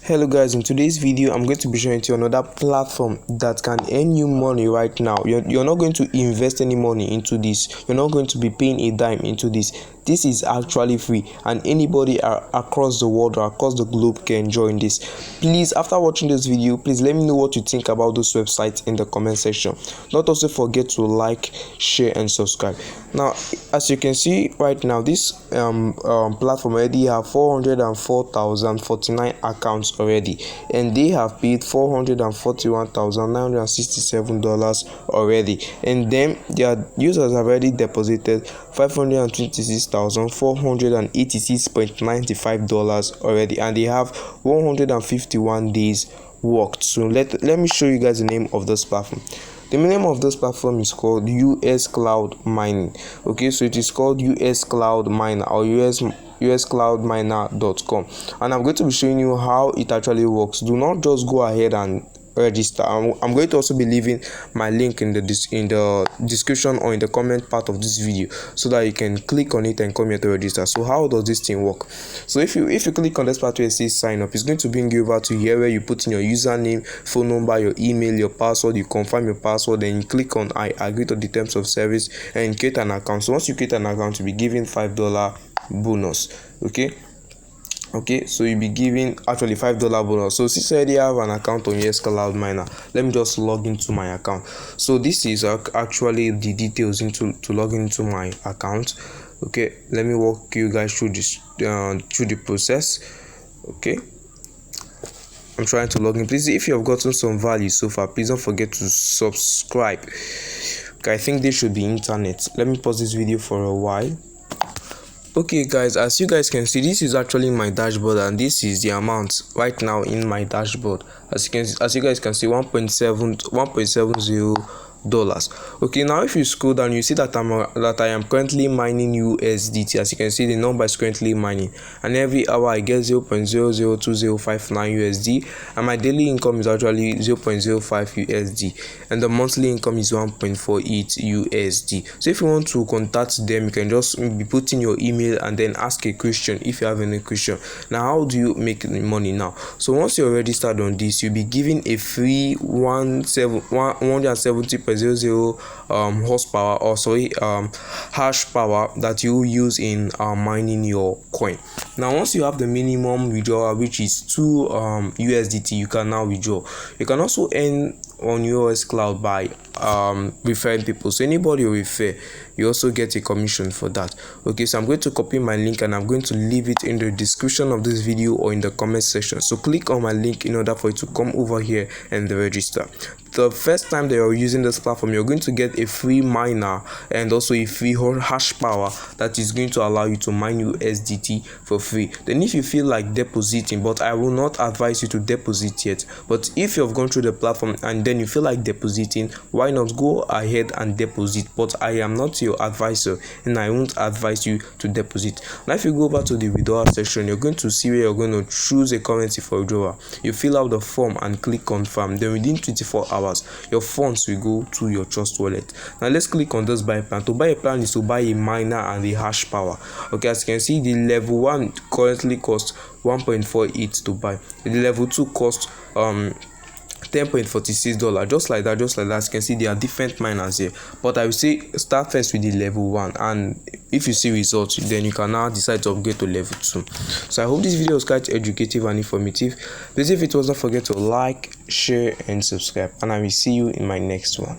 Hello guys, in today's video I'm going to be showing you another platform that can earn you money right now. You're not going to invest any money into this. You're not going to be paying a dime into this. This is actually free and anybody across the world or across the globe can join this. Please, after watching this video, please let me know what you think about those websites in the comment section. Not also forget to like, share and subscribe. Now, as you can see right now, this platform already have 404,049 accounts already, and they have paid $441,967 already, and then their users have already deposited $526,486.95 already, and they have 151 days worked. So let me show you guys the name of this platform. The name of this platform is called US Cloud Mining. Okay, so it is called US Cloud Miner or uscloudminer.com, and I'm going to be showing you how it actually works. Do not just go ahead and register. I'm going to also be leaving my link in the description or in the comment part of this video so that you can click on it and come here to register. So how does this thing work? So if you click on this part where it says sign up, it's going to bring you over to here where you put in your username, phone number, your email, your password. You confirm your password, then you click on I agree to the terms of service and create an account. So once you create an account, you'll be given $5 bonus. Okay, so you'll be giving actually $5 bonus. So since I already have an account on US Cloud Miner, let me just log into my account. So this is actually the details to log into my account. Okay, let me walk you guys through this through the process. Okay, I'm trying to log in. Please, if you have gotten some value so far, please don't forget to subscribe. Okay, I think this should be internet. Let me pause this video for a while. Okay guys, as you guys can see, this is actually my dashboard, and this is the amount right now in my dashboard. As you guys can see, $1.70. Okay, now if you scroll down, you see that I am currently mining USDT. As you can see, the number is currently mining, and every hour I get 0.002059 USD, and my daily income is actually 0.05 USD, and the monthly income is 1.48 USD. So if you want to contact them, you can just be putting your email and then ask a question if you have any question. Now, how do you make money now? So once you're registered on this, you'll be given a free 170.00 horsepower, or hash power that you use in mining your coin. Now once you have the minimum withdrawal, which is 2 USDT, you can now withdraw. You can also earn on US Cloud by referring people. So anybody you refer, you also get a commission for that. Okay, so I'm going to copy my link and I'm going to leave it in the description of this video or in the comment section. So click on my link in order for you to come over here and register. The first time that you're using this platform, you're going to get a free miner and also a free hash power that is going to allow you to mine USDT for free. Then if you feel like depositing, but I will not advise you to deposit yet, but if you've gone through the platform and then you feel like depositing, why not go ahead and deposit? But I am not your advisor and I won't advise you to deposit. Now if you go over to the withdrawal section, you're going to see where you're going to choose a currency for withdrawal. You fill out the form and click confirm. Then within 24 hours your funds will go to your trust wallet. Now let's click on this buy plan. To buy a plan is to buy a miner and a hash power. Okay, as you can see, the level 1 currently costs 1.48 to buy. The level 2 costs $10.46. just like that. As you can see, there are different miners here, but I will say start first with the level 1, and if you see results, then you can now decide to upgrade to level 2. So I hope this video was quite educative and informative. Please, if it was, don't forget to like, share and subscribe, and I will see you in my next one.